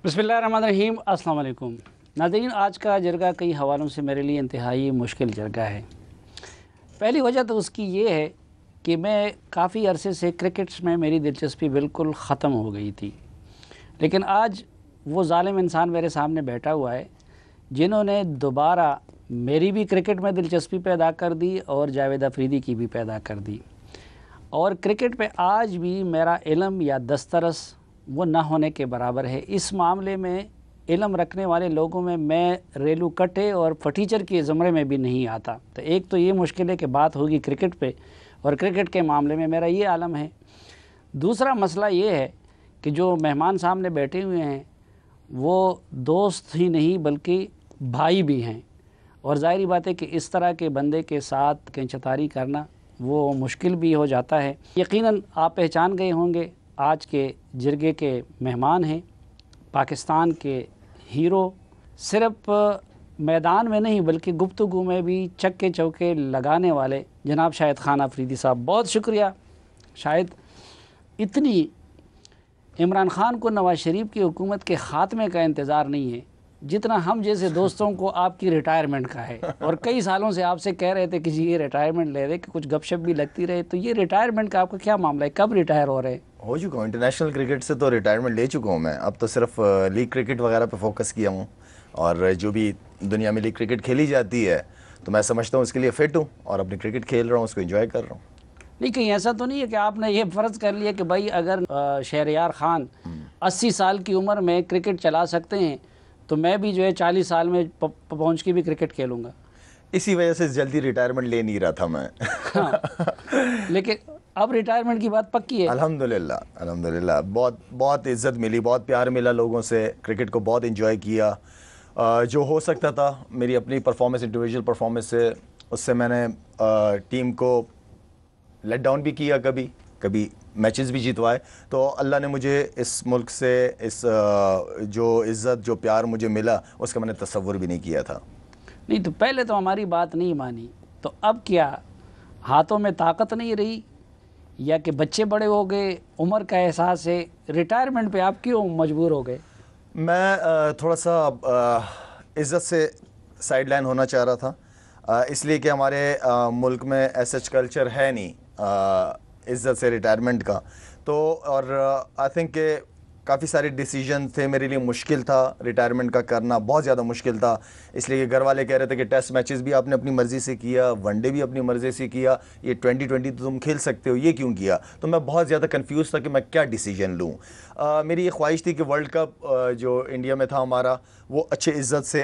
बिस्मिल्लाहिर्रहमानिर्रहीम। अस्सलाम वालेकुम नाज़रीन, आज का जरगा कई हवालों से मेरे लिए इंतहाई मुश्किल जरगा है। पहली वजह तो उसकी ये है कि मैं काफ़ी अरसे से क्रिकेट्स में मेरी दिलचस्पी बिल्कुल ख़त्म हो गई थी, लेकिन आज वो ज़ालिम इंसान मेरे सामने बैठा हुआ है जिन्होंने दोबारा मेरी भी क्रिकेट में दिलचस्पी पैदा कर दी और जावेद अफरीदी की भी पैदा कर दी। और क्रिकेट पे आज भी मेरा इल्म या दस्तरस वो ना होने के बराबर है। इस मामले में इल्म रखने वाले लोगों में मैं रेलू कट्टे और फटीचर के ज़मरे में भी नहीं आता। तो एक तो ये मुश्किल है कि बात होगी क्रिकेट पे, और क्रिकेट के मामले में मेरा ये आलम है। दूसरा मसला ये है कि जो मेहमान सामने बैठे हुए हैं वो दोस्त ही नहीं बल्कि भाई भी हैं, और ज़ाहिरी बात है कि इस तरह के बंदे के साथ खींचतारी करना वो मुश्किल भी हो जाता है। यकीनन आप पहचान गए होंगे, आज के जरगे के मेहमान हैं पाकिस्तान के हीरो। सिर्फ मैदान में नहीं बल्कि गुफ्तगू में भी चक्के चौके लगाने वाले जनाब शाहिद खान अफरीदी साहब। बहुत शुक्रिया। शायद इतनी इमरान ख़ान को नवाज़ शरीफ की हुकूमत के ख़ात्मे का इंतज़ार नहीं है जितना हम जैसे दोस्तों को आपकी रिटायरमेंट का है। और कई सालों से आपसे कह रहे थे कि जी ये रिटायरमेंट ले रहे कि कुछ गपशप भी लगती रहे। तो ये रिटायरमेंट का आपका क्या मामला है, कब रिटायर हो रहे हैं? हो चुका हूँ, इंटरनेशनल क्रिकेट से तो रिटायरमेंट ले चुका हूँ मैं। अब तो सिर्फ लीग क्रिकेट वगैरह पे फोकस किया हूँ, और जो भी दुनिया में लीग क्रिकेट खेली जाती है तो मैं समझता हूँ उसके लिए फ़िट हूँ और अपनी क्रिकेट खेल रहा हूँ, उसको एंजॉय कर रहा हूँ। नहीं, कहीं ऐसा तो नहीं है कि आपने ये फ़र्ज़ कर लिया कि भाई अगर शहरयार ख़ान 80 साल की उम्र में क्रिकेट चला सकते हैं तो मैं भी जो है 40 साल में पहुँच के भी क्रिकेट खेलूँगा? इसी वजह से जल्दी रिटायरमेंट ले नहीं रहा था मैं। हाँ, लेकिन अब रिटायरमेंट की बात पक्की है। अल्हम्दुलिल्लाह अल्हम्दुलिल्लाह, बहुत इज़्ज़त मिली, बहुत प्यार मिला लोगों से, क्रिकेट को बहुत एंजॉय किया। जो हो सकता था मेरी अपनी परफॉर्मेंस, इंडिविजुअल परफॉर्मेंस से, उससे मैंने टीम को लेट डाउन भी किया, कभी कभी मैचेस भी जीतवाए। तो अल्लाह ने मुझे इस मुल्क से इस जो इज़्ज़त, जो प्यार मुझे मिला, उसका मैंने तसव्वुर भी नहीं किया था। नहीं तो पहले तो हमारी बात नहीं मानी, तो अब क्या हाथों में ताकत नहीं रही या कि बच्चे बड़े हो गए, उम्र का एहसास है? रिटायरमेंट पे आप क्यों मजबूर हो गए? मैं थोड़ा सा इज़्ज़त से साइड लाइन होना चाह रहा था, इसलिए कि हमारे मुल्क में ऐसा कल्चर है नहीं इज़्ज़त से रिटायरमेंट का। तो और आई थिंक के काफ़ी सारे डिसीजन थे, मेरे लिए मुश्किल था रिटायरमेंट का करना, बहुत ज़्यादा मुश्किल था। इसलिए कि घर वाले कह रहे थे कि टेस्ट मैचेस भी आपने अपनी मर्ज़ी से किया, वनडे भी अपनी मर्ज़ी से किया, ये 2020 तो तुम खेल सकते हो, ये क्यों किया? तो मैं बहुत ज़्यादा कंफ्यूज था कि मैं क्या डिसीजन लूँ। मेरी ये ख्वाहिश थी कि वर्ल्ड कप जो इंडिया में था हमारा, वो अच्छे इज़्ज़त से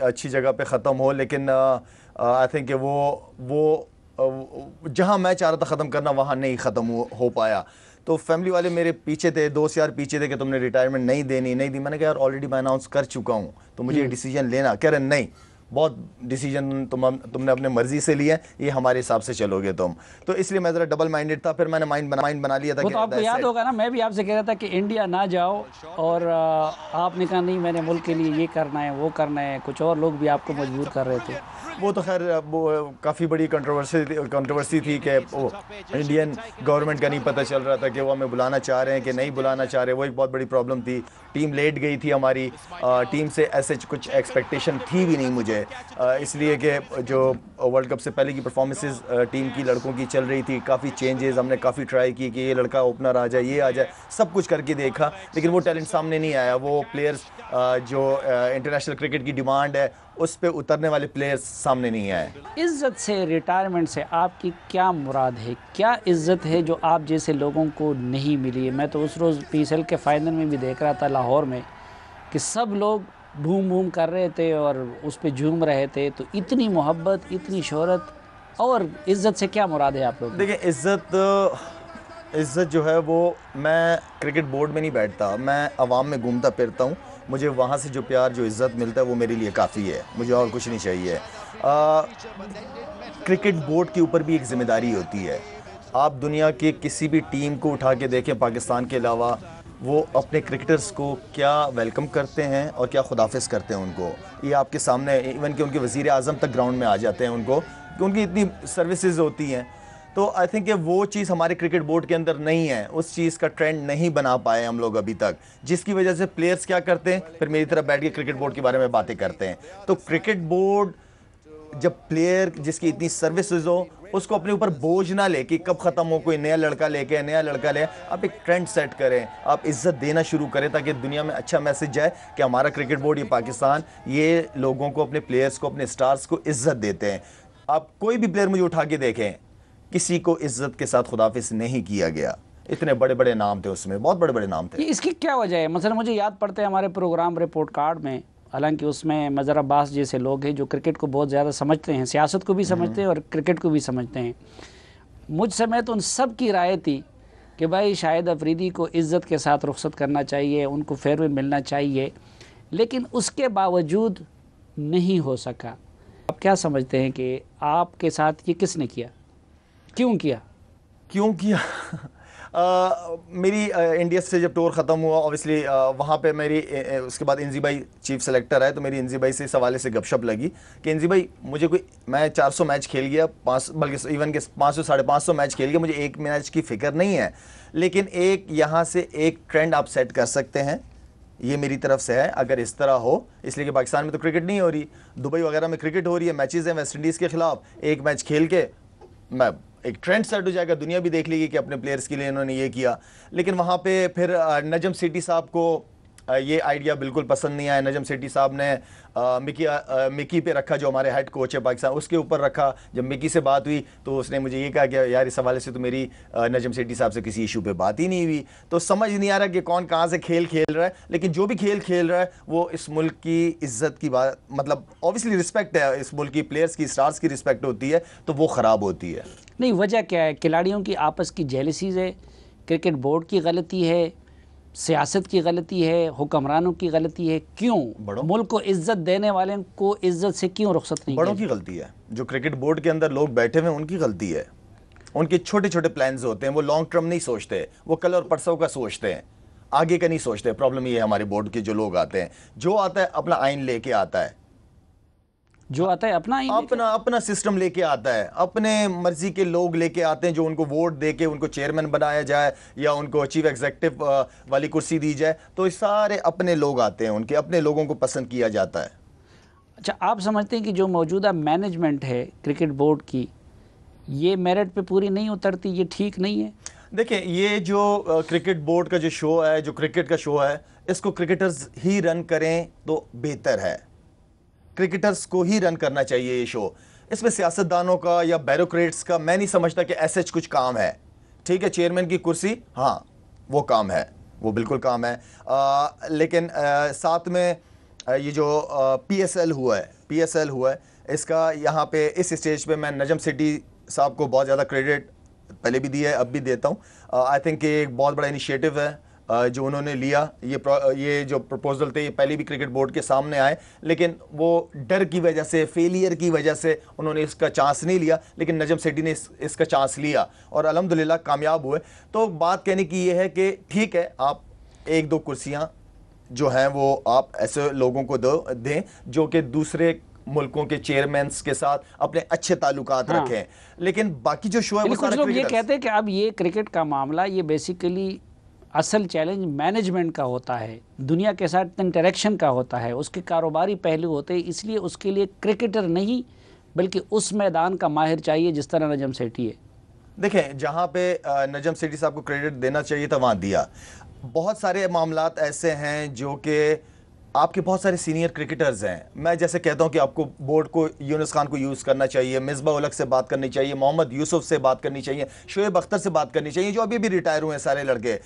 अच्छी जगह पर ख़त्म हो, लेकिन आई थिंक कि वो जहाँ मैं चाह रहा था ख़त्म करना वहाँ नहीं ख़त्म हो पाया। तो फैमिली वाले मेरे पीछे थे, दोस्त यार पीछे थे कि तुमने रिटायरमेंट नहीं दी। मैंने कहा यार ऑलरेडी मैं अनाउंस कर चुका हूँ, तो मुझे ये डिसीजन लेना। कह रहे नहीं, बहुत डिसीजन तुमने अपने मर्जी से लिया, ये हमारे हिसाब से चलोगे तुम। तो इसलिए मैं ज़रा डबल माइंडेड था। फिर मैंने माइंड बना लिया था। वो तो आपको याद होगा ना, मैं भी आपसे कह रहा था कि इंडिया ना जाओ, और आपने कहा नहीं मैंने मुल्क के लिए ये करना है, वो करना है। कुछ और लोग भी आपको मजबूर कर रहे थे। वो तो खैर वो काफ़ी बड़ी कंट्रोवर्सी थी कि वो इंडियन गवर्नमेंट का नहीं पता चल रहा था कि वो हमें बुलाना चाह रहे हैं कि नहीं बुलाना चाह रहे। वो एक बहुत बड़ी प्रॉब्लम थी। टीम लेट गई थी हमारी, टीम से ऐसे कुछ एक्सपेक्टेशन थी भी नहीं मुझे, इसलिए कि जो वर्ल्ड कप से पहले की परफॉर्मेंसेस टीम की लड़कों की चल रही थी, काफ़ी चेंजेस हमने काफ़ी ट्राई की कि ये लड़का ओपनर आ जाए, ये आ जाए, सब कुछ करके देखा, लेकिन वो टैलेंट सामने नहीं आया। वो प्लेयर्स जो इंटरनेशनल क्रिकेट की डिमांड है उस पे उतरने वाले प्लेयर्स सामने नहीं आए। इज़्ज़त से, रिटायरमेंट से आपकी क्या मुराद है? क्या इज़्ज़त है जो आप जैसे लोगों को नहीं मिली है? मैं तो उस रोज़ PSL के फाइनल में भी देख रहा था लाहौर में कि सब लोग बूम बूम कर रहे थे और उस पर झूम रहे थे। तो इतनी मोहब्बत, इतनी शोहरत, और इज़्ज़त से क्या मुराद है आप लोग? देखिए, इज़्ज़त जो है वो, मैं क्रिकेट बोर्ड में नहीं बैठता, मैं आवाम में घूमता फिरता हूँ। मुझे वहाँ से जो प्यार, जो इज़्ज़त मिलता है वो मेरे लिए काफ़ी है, मुझे और कुछ नहीं चाहिए। क्रिकेट बोर्ड के ऊपर भी एक ज़िम्मेदारी होती है। आप दुनिया के किसी भी टीम को उठा के देखें पाकिस्तान के अलावा, वो अपने क्रिकेटर्स को क्या वेलकम करते हैं और क्या खुदाफिज करते हैं उनको, ये आपके सामने। इवन कि उनके वज़ीर आज़म तक ग्राउंड में आ जाते हैं उनको, कि उनकी इतनी सर्विसेज होती हैं। तो आई थिंक वो चीज़ हमारे क्रिकेट बोर्ड के अंदर नहीं है, उस चीज़ का ट्रेंड नहीं बना पाए हम लोग अभी तक, जिसकी वजह से प्लेयर्स क्या करते हैं, फिर मेरी तरफ बैठ के क्रिकेट बोर्ड के बारे में बातें करते हैं। तो क्रिकेट बोर्ड जब प्लेयर जिसकी इतनी सर्विसेज हो उसको अपने ऊपर बोझ ना ले कि कब ख़त्म हो, कोई नया लड़का ले, आप एक ट्रेंड सेट करें, आप इज्जत देना शुरू करें ताकि दुनिया में अच्छा मैसेज जाए कि हमारा क्रिकेट बोर्ड, ये पाकिस्तान, ये लोगों को, अपने प्लेयर्स को, अपने स्टार्स को इज्जत देते हैं। आप कोई भी प्लेयर मुझे उठा के देखें, किसी को इज्जत के साथ खुदाफिज नहीं किया गया। इतने बड़े बड़े नाम थे उसमें, बहुत बड़े बड़े नाम थे। इसकी क्या वजह है? मसलन मुझे याद पड़ता है हमारे प्रोग्राम रिपोर्ट कार्ड में, हालांकि उसमें मज़हर अब्बास जैसे लोग हैं जो क्रिकेट को बहुत ज़्यादा समझते हैं, सियासत को भी समझते हैं और क्रिकेट को भी समझते हैं, मुझ समेत उन सब की राय थी कि भाई शाहिद अफरीदी को इज़्ज़त के साथ रुखसत करना चाहिए, उनको फेयरवेल मिलना चाहिए, लेकिन उसके बावजूद नहीं हो सका। आप क्या समझते हैं कि आपके साथ ये किसने किया, क्यों किया? मेरी इंडिया से जब टूर ख़त्म हुआ, ऑब्वियसली वहाँ पे मेरी उसके बाद इंजी भाई चीफ सेलेक्टर आए, तो मेरी इंजी भाई से इस हवाले से गपशप लगी कि इंजी भाई मैं 400 मैच खेल गया, बल्कि इवन के 500 550 मैच खेल गया, मुझे एक मैच की फ़िक्र नहीं है, लेकिन एक यहाँ से एक ट्रेंड आप सेट कर सकते हैं, ये मेरी तरफ से है, अगर इस तरह हो, इसलिए कि पाकिस्तान में तो क्रिकेट नहीं हो रही, दुबई वगैरह में क्रिकेट हो रही है, मैचेज़ हैं वेस्ट इंडीज़ के ख़िलाफ़, एक मैच खेल के मैं एक ट्रेंड सेट हो जाएगा, दुनिया भी देख लेगी कि अपने प्लेयर्स के लिए इन्होंने ये किया। लेकिन वहाँ पे फिर नजम सेठी साहब को ये आइडिया बिल्कुल पसंद नहीं आया। नजम सेठी साहब ने मिकी पे रखा, जो हमारे हेड कोच है पाकिस्तान, उसके ऊपर रखा। जब मिकी से बात हुई तो उसने मुझे ये कहा कि यार इस हवाले से तो मेरी नजम सेठी साहब से किसी इशू पे बात ही नहीं हुई। तो समझ नहीं आ रहा कि कौन कहाँ से खेल रहा है, लेकिन जो भी खेल रहा है वो इस मुल्क की इज्जत की बात, मतलब ऑब्वियसली रिस्पेक्ट है, इस मुल्क की प्लेयर्स की, स्टार्स की रिस्पेक्ट होती है, तो वो ख़राब होती है। नहीं, वजह क्या है? खिलाड़ियों की आपस की जेलसीज है, क्रिकेट बोर्ड की गलती है, सियासत की गलती है, हुक्मरानों की गलती है? क्यों मुल्क को इज्जत देने वाले को इज्जत से क्यों रुखसत नहीं? बड़ों की गलती है, जो क्रिकेट बोर्ड के अंदर लोग बैठे हुए हैं उनकी गलती है। उनके छोटे छोटे प्लान्स होते हैं, वो लॉन्ग टर्म नहीं सोचते, वो कल और परसों का सोचते हैं, आगे का नहीं सोचते। प्रॉब्लम ये है हमारे बोर्ड के जो लोग आते हैं, जो आता है अपना आइन लेके आता है, जो आता है अपना सिस्टम लेके आता है, अपने मर्जी के लोग लेके आते हैं, जो उनको वोट दे के उनको चेयरमैन बनाया जाए या उनको चीफ एग्जीक्यूटिव वाली कुर्सी दी जाए, तो सारे अपने लोग आते हैं, उनके अपने लोगों को पसंद किया जाता है। अच्छा, आप समझते हैं कि जो मौजूदा मैनेजमेंट है क्रिकेट बोर्ड की, ये मेरिट पे पूरी नहीं उतरती, ये ठीक नहीं है? देखिए, ये जो क्रिकेट बोर्ड का जो शो है, जो क्रिकेट का शो है, इसको क्रिकेटर्स ही रन करें तो बेहतर है। क्रिकेटर्स को ही रन करना चाहिए ये शो। इसमें सियासतदानों का या ब्यूरोक्रेट्स का मैं नहीं समझता कि ऐसे कुछ काम है। ठीक है, चेयरमैन की कुर्सी, हाँ वो काम है, वो बिल्कुल काम है, लेकिन साथ में ये जो PSL हुआ है, इसका यहाँ पे इस स्टेज पे मैं नजम सेठी साहब को बहुत ज़्यादा क्रेडिट पहले भी दिया है, अब भी देता हूँ। आई थिंक एक बहुत बड़ा इनिशिएटिव है जो उन्होंने लिया। ये जो प्रपोजल थे, ये पहले भी क्रिकेट बोर्ड के सामने आए, लेकिन वो डर की वजह से, फेलियर की वजह से उन्होंने इसका चांस नहीं लिया, लेकिन नजम सेठी ने इसका चांस लिया और अल्हम्दुलिल्लाह कामयाब हुए। तो बात कहने की ये है कि ठीक है, आप एक दो कुर्सियाँ जो हैं वो आप ऐसे लोगों को दें जो कि दूसरे मुल्कों के चेयरमैन्स के साथ अपने अच्छे ताल्लुकात रखें, लेकिन बाकी जो शो है वो कुछ लोग ये कहते हैं कि अब ये क्रिकेट का मामला, ये बेसिकली असल चैलेंज मैनेजमेंट का होता है, दुनिया के साथ इंटरेक्शन का होता है, उसके कारोबारी पहलू होते हैं, इसलिए उसके लिए क्रिकेटर नहीं बल्कि उस मैदान का माहिर चाहिए जिस तरह नजम सेठी है। देखें, जहाँ पे नजम सेठी साहब को क्रेडिट देना चाहिए था वहाँ दिया। बहुत सारे मामलात ऐसे हैं जो कि आपके बहुत सारे सीनियर क्रिकेटर्स हैं, मैं जैसे कहता हूँ कि आपको बोर्ड को यूनुस खान को यूज़ करना चाहिए, मिसबा उलग से बात करनी चाहिए, मोहम्मद यूसुफ से बात करनी चाहिए, शोएब अख्तर से बात करनी चाहिए, जो अभी भी रिटायर हुए हैं सारे लड़के।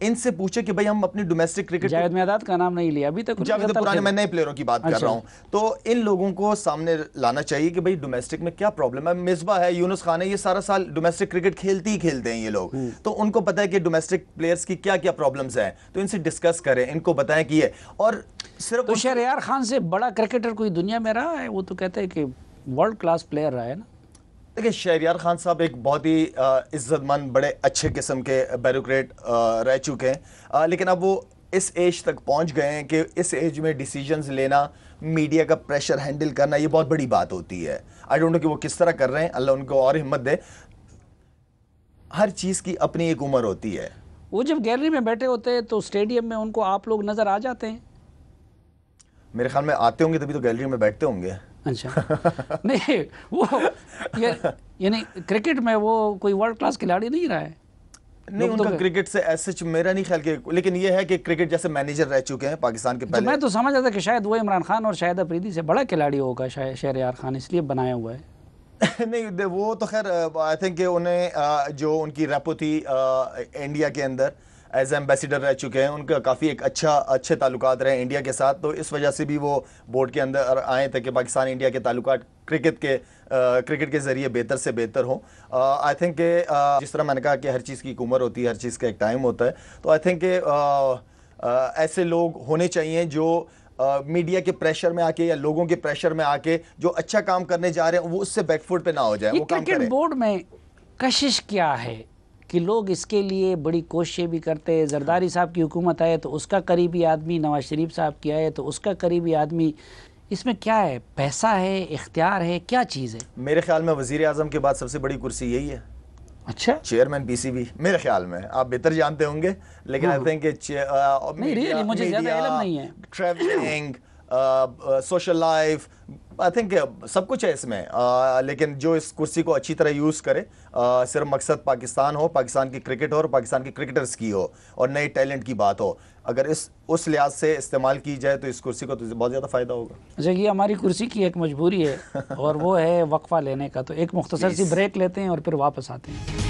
इनसे पूछे कि भाई हम अपनी डोमेस्टिक क्रिकेट, जावेद मियादाद का नाम नहीं लिया अभी तक, जावेद पुराने, मैं नए प्लेयरों की बात कर रहा हूँ, तो इन लोगों को सामने लाना चाहिए कि भाई डोमेस्टिक में क्या प्रॉब्लम है। मिसबा है, यूनुस खान है, ये सारा साल डोमेस्टिक क्रिकेट खेलते ही खेलते हैं ये लोग, तो उनको पता है कि डोमेस्टिक प्लेयर्स की क्या क्या प्रॉब्लम्स हैं, तो इनसे डिस्कस करें, इनको बताएं कि ये। और सिर्फ तो शहरयार खान से बड़ा क्रिकेटर कोई दुनिया में रहा है? वो तो कहते हैं कि वर्ल्ड क्लास प्लेयर रहा है ना। देखिए, शहरयार खान साहब एक बहुत ही इज्जतमंद, बड़े अच्छे किस्म के ब्यूरोक्रेट रह चुके हैं, लेकिन अब वो इस एज तक पहुंच गए हैं कि इस एज में डिसीजंस लेना, मीडिया का प्रेशर हैंडल करना, ये बहुत बड़ी बात होती है। आई डोंट नो कि वो किस तरह कर रहे हैं, अल्लाह उनको और हिम्मत दे। हर चीज़ की अपनी एक उम्र होती है। वो जब गैलरी में बैठे होते हैं तो स्टेडियम में उनको आप लोग नज़र आ जाते हैं? मेरे ख्याल में आते होंगे तभी तो गैलरी में बैठते होंगे। अच्छा नहीं वो यानी क्रिकेट में वो कोई वर्ल्ड क्लास खिलाड़ी नहीं रहा है? नहीं, उनका क्रिकेट से ऐसा मेरा नहीं ख्याल कि, लेकिन ये है कि क्रिकेट जैसे मैनेजर रह चुके हैं पाकिस्तान के पहले। मैं तो समझ रहा था कि शायद वो इमरान खान और शाहिद अफरीदी से बड़ा खिलाड़ी होगा शहरयार खान, इसलिए बनाया हुआ है। नहीं वो तो खैर आई थिंक उन्हें जो उनकी रेपो थी इंडिया के अंदर एज एम्बेसडर रह चुके हैं, उनका काफ़ी एक अच्छे ताल्लुकात रहे इंडिया के साथ, तो इस वजह से भी वो बोर्ड के अंदर आए थे कि पाकिस्तान इंडिया के ताल्लुकात क्रिकेट के ज़रिए बेहतर से बेहतर हो। आई थिंक जिस तरह मैंने कहा कि हर चीज़ की एक उम्र होती है, हर चीज़ का एक टाइम होता है, तो आई थिंक ऐसे लोग होने चाहिए जो मीडिया के प्रेशर में आके या लोगों के प्रेशर में आके जो अच्छा काम करने जा रहे हैं वो उससे बैकफुट पे ना हो जाए, वो काम करें। क्रिकेट बोर्ड में कशिश क्या है कि लोग इसके लिए बड़ी कोशिशें भी करते हैं? जरदारी साहब की हुकूमत आए तो उसका करीबी आदमी, नवाज शरीफ साहब की आए तो उसका करीबी आदमी, इसमें क्या है? पैसा है, इख्तियार है, क्या चीज़ है? मेरे ख्याल में वज़ीर आज़म के बाद सबसे बड़ी कुर्सी यही है। अच्छा, चेयरमैन पीसीबी, मेरे ख्याल में, आप बेहतर जानते होंगे, लेकिन आई थिंक नहीं रियली मुझे ज़्यादा इल्म नहीं है। Travelling, social life, I think सब कुछ है इसमें, लेकिन जो इस कुर्सी को अच्छी तरह यूज़ करे, सिर्फ मकसद पाकिस्तान हो, पाकिस्तान की क्रिकेट हो और पाकिस्तान के क्रिकेटर्स की हो और नए टैलेंट की बात हो, अगर उस लिहाज से इस्तेमाल की जाए तो इस कुर्सी को तो बहुत ज़्यादा फ़ायदा होगा। अच्छा, ये हमारी कुर्सी की एक मजबूरी है और वो है वक्फा लेने का, तो एक मुख्तसर सी ब्रेक लेते हैं और फिर वापस आते हैं।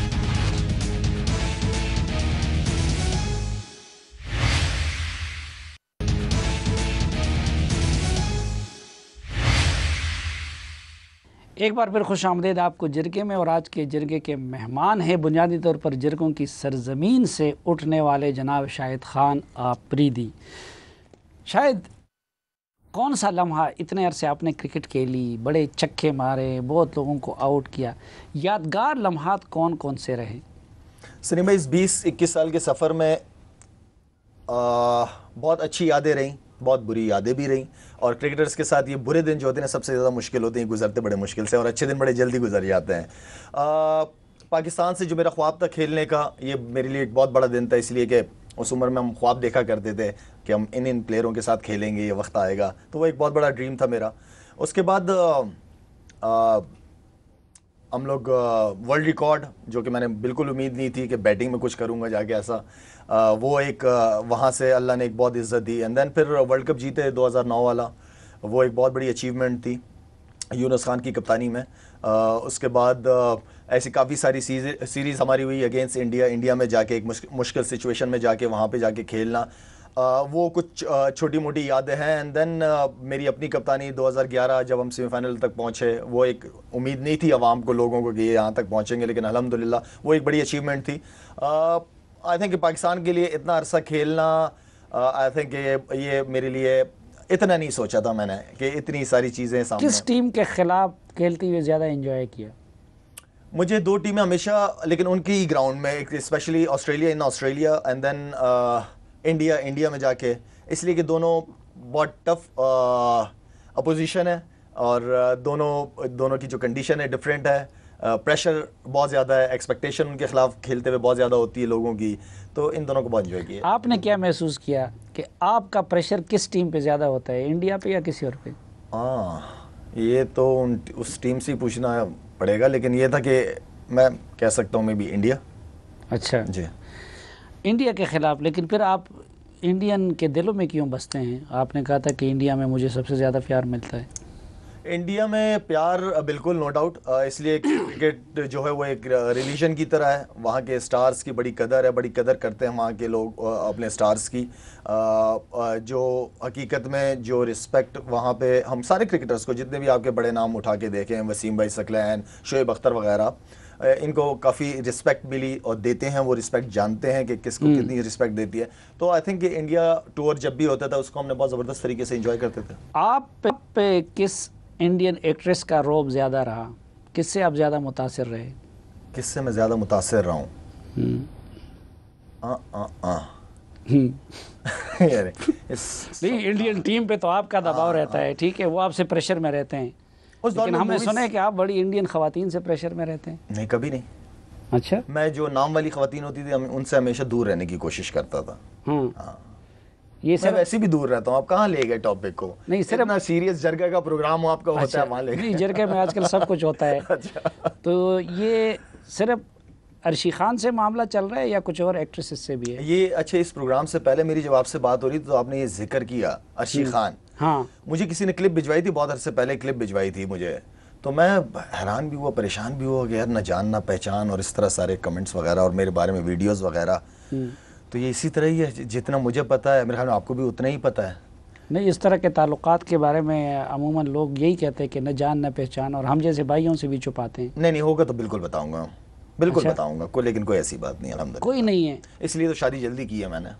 एक बार फिर खुश आमदेद आपको जिरगे में, और आज के जिरगे के मेहमान हैं बुनियादी तौर पर जिरगों की सरजमीन से उठने वाले जनाब शाहिद खान आफरीदी। शायद कौन सा लम्हा, इतने अरसे आपने क्रिकेट खेली, बड़े छक्के मारे, बहुत लोगों को आउट किया, यादगार लम्हात कौन कौन से रहे? सलीम भाई, इस 20-21 साल के सफ़र में बहुत अच्छी यादें रहीं, बहुत बुरी यादें भी रहीं, और क्रिकेटर्स के साथ ये बुरे दिन जो होते हैं सबसे ज़्यादा मुश्किल होते हैं, गुजरते बड़े मुश्किल से, और अच्छे दिन बड़े जल्दी गुजर जाते हैं। पाकिस्तान से जो मेरा ख्वाब था खेलने का, ये मेरे लिए एक बहुत बड़ा दिन था, इसलिए कि उस उम्र में हम ख्वाब देखा करते थे कि हम इन प्लेयरों के साथ खेलेंगे, ये वक्त आएगा, तो वो एक बहुत बड़ा ड्रीम था मेरा। उसके बाद हम लोग वर्ल्ड रिकॉर्ड, जो कि मैंने बिल्कुल उम्मीद नहीं थी कि बैटिंग में कुछ करूंगा जाके ऐसा, वो एक वहाँ से अल्लाह ने एक बहुत इज़्ज़त दी। एंड देन फिर वर्ल्ड कप जीते 2009 वाला, वो एक बहुत बड़ी अचीवमेंट थी यूनुस खान की कप्तानी में। उसके बाद ऐसी काफ़ी सारी सीरीज़ हमारी हुई अगेंस्ट इंडिया में जाके, एक मुश्किल सिचुएशन में जाके वहाँ पे जाके खेलना, वो कुछ छोटी मोटी यादें हैं। एंड देन मेरी अपनी कप्तानी 2011 जब हम सेमीफाइनल तक पहुँचे, वो एक उम्मीद नहीं थी आवाम को, लोगों को कि ये यहाँ तक पहुँचेंगे, लेकिन अल्हम्दुलिल्लाह वो एक बड़ी अचीवमेंट थी। आई थिंक पाकिस्तान के लिए इतना अरसा खेलना, आई थिंक ये मेरे लिए इतना नहीं सोचा था मैंने कि इतनी सारी चीज़ें सामने। किस टीम के खिलाफ खेलते हुए ज़्यादा एंजॉय किया? मुझे दो टीमें हमेशा, लेकिन उनकी ग्राउंड में, specially Australia in Australia and then India में जाके, इसलिए कि दोनों बहुत टफ अपोजिशन है और दोनों की जो कंडीशन है डिफरेंट है, प्रेशर बहुत ज़्यादा है, एक्सपेक्टेशन उनके खिलाफ खेलते हुए बहुत ज़्यादा होती है लोगों की, तो इन दोनों को बहुत एंजॉय किया। आपने क्या महसूस किया कि आपका प्रेशर किस टीम पे ज़्यादा होता है, इंडिया पे या किसी और पे? हाँ, ये तो उस टीम से ही पूछना पड़ेगा, लेकिन ये था कि मैं कह सकता हूँ मे बी इंडिया। अच्छा जी, इंडिया के ख़िलाफ़। लेकिन फिर आप इंडियन के दिलों में क्यों बसते हैं? आपने कहा था कि इंडिया में मुझे सबसे ज़्यादा प्यार मिलता है। इंडिया में प्यार बिल्कुल नो डाउट, इसलिए क्रिकेट जो है वो एक रिलीजन की तरह है, वहाँ के स्टार्स की बड़ी कदर है, बड़ी कदर करते हैं वहाँ के लोग अपने स्टार्स की। जो हकीकत में जो रिस्पेक्ट वहाँ पे हम सारे क्रिकेटर्स को, जितने भी आपके बड़े नाम उठा के देखें, वसीम भाई सकलैन, शोएब अख्तर वगैरह, इनको काफ़ी रिस्पेक्ट मिली और देते हैं, वो रिस्पेक्ट जानते हैं कि किसको कितनी रिस्पेक्ट देती है। तो आई थिंक इंडिया टूर जब भी होता था उसको हमने बहुत ज़बरदस्त तरीके से एंजॉय करते थे। आप पे किस इंडियन एक्ट्रेस का रौब ज़्यादा रहा? किससे आप ज़्यादा मुतासिर रहे? किससे मैं ज़्यादा मुतासिर रहा हूँ? नहीं, इंडियन टीम पे तो आपका दबाव रहता है, ठीक है, वो आपसे प्रेशर में रहते हैं, लेकिन हमने सुना है कि आप बड़ी इंडियन ख़वातीन से प्रेशर में रहते हैं। नहीं, कभी नहीं। अच्छा। मैं जो नाम वाली ख़वातीन होती थी उनसे हमेशा दूर रहने की कोशिश करता था। हाँ, ये मैं वैसे भी दूर रहता हूँ। आप कहाँ ले गए टॉपिक को? नहीं, सिर्फ इतना सीरियस जरगा का प्रोग्राम हो आपका होता है, वहाँ ले नहीं, गए। जरगे में आजकल सब कुछ होता है। अच्छा। तो ये सिर्फ अर्शी खान से मामला चल रहा है या कुछ और एक्ट्रेसेस से भी है? ये अच्छा, इस प्रोग्राम से पहले मेरी जब आपसे बात हो रही थी तो आपने ये जिक्र किया अर्शी खान। हाँ, मुझे किसी ने क्लिप भिजवाई थी, बहुत अरसे पहले क्लिप भिजवाई थी मुझे, तो मैं हैरान भी हुआ, परेशान भी हुआ कि यार न जान ना पहचान और इस तरह सारे कमेंट्स वगैरह और मेरे बारे में वीडियोस वगैरह। तो ये इसी तरह ही है, जितना मुझे पता है मेरे ख्याल में आपको भी उतना ही पता है। नहीं, इस तरह के ताल्लुकात के बारे में अमूमन लोग यही कहते हैं कि न जान न पहचान, और हम जैसे भाइयों से भी छुपाते हैं। नहीं होगा तो बिल्कुल बताऊंगा, बिल्कुल अच्छा। बताऊंगा कोई, लेकिन कोई ऐसी बात नहीं अल्हम्दुलिल्लाह। कोई नहीं है। इसलिए तो शादी जल्दी की है मैंने।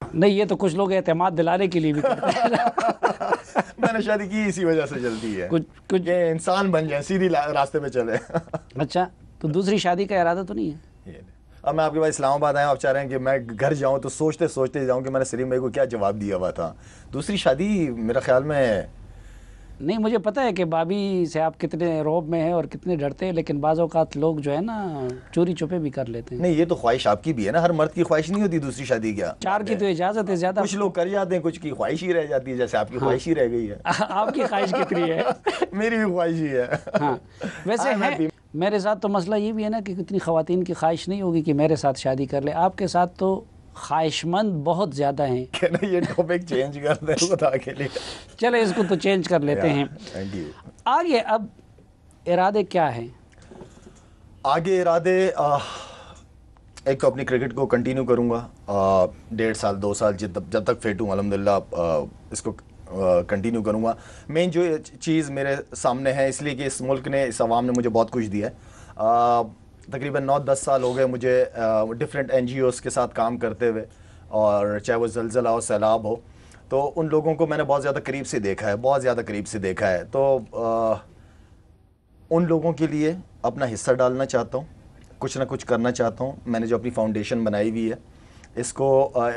नहीं, ये तो कुछ लोग एतमाद दिलाने के लिए भी करते हैं। मैंने शादी की इसी वजह से जल्दी है, कुछ ये इंसान बन जाए, सीधी रास्ते पे चले। अच्छा, तो दूसरी शादी का इरादा तो नहीं है? अब मैं आपके पास इस्लामाबाद आया, आप चाह रहे हैं कि मैं घर जाऊं तो सोचते सोचते जाऊं कि मैंने सलीम भाई को क्या जवाब दिया हुआ था। दूसरी शादी मेरा ख्याल में नहीं, मुझे पता है कि भाभी से आप कितने रौब में हैं और कितने डरते हैं, लेकिन बाज़ औक़ात लोग जो है ना चोरी छुपे भी कर लेते हैं। नहीं, ये तो ख्वाहिश आपकी भी है ना, हर मर्द की ख्वाहिश नहीं होती दूसरी शादी। क्या 4 की तो इजाज़त है, ज़्यादा कुछ लोग कर जाते हैं, कुछ की ख्वाहिश ही रह जाती है, जैसे आपकी ख्वाहिश ही रह गई है। आपकी ख्वाहिश कितनी है? मेरी भी ख्वाहिश ही है। हाँ, वैसे है, मेरे साथ तो मसला ये भी है ना कि कितनी ख़वातीन की ख्वाहिश नहीं होगी कि मेरे साथ शादी कर ले। आपके साथ तो ख्वाहिशमंद बहुत ज़्यादा हैं। क्या ना, ये टॉपिक चेंज कर दें खुदा के लिए। चले, इसको तो चेंज कर लेते हैं। Thank you. आगे अब इरादे क्या हैं? आगे इरादे एक तो अपनी क्रिकेट को कंटिन्यू करूँगा, 1.5 साल 2 साल जब तक फिट हूँ अल्हम्दुलिल्लाह इसको कंटिन्यू करूँगा। मेन जो चीज़ मेरे सामने है, इसलिए कि इस मुल्क ने, इस अवाम ने मुझे बहुत कुछ दिया है। तकरीबन 9-10 साल हो गए मुझे डिफरेंट NGOs के साथ काम करते हुए, और चाहे वो ज़लज़ला हो, सैलाब हो, तो उन लोगों को मैंने बहुत ज़्यादा करीब से देखा है, बहुत ज़्यादा करीब से देखा है। तो उन लोगों के लिए अपना हिस्सा डालना चाहता हूँ, कुछ ना कुछ करना चाहता हूँ। मैंने जो अपनी फाउंडेशन बनाई हुई है, इसको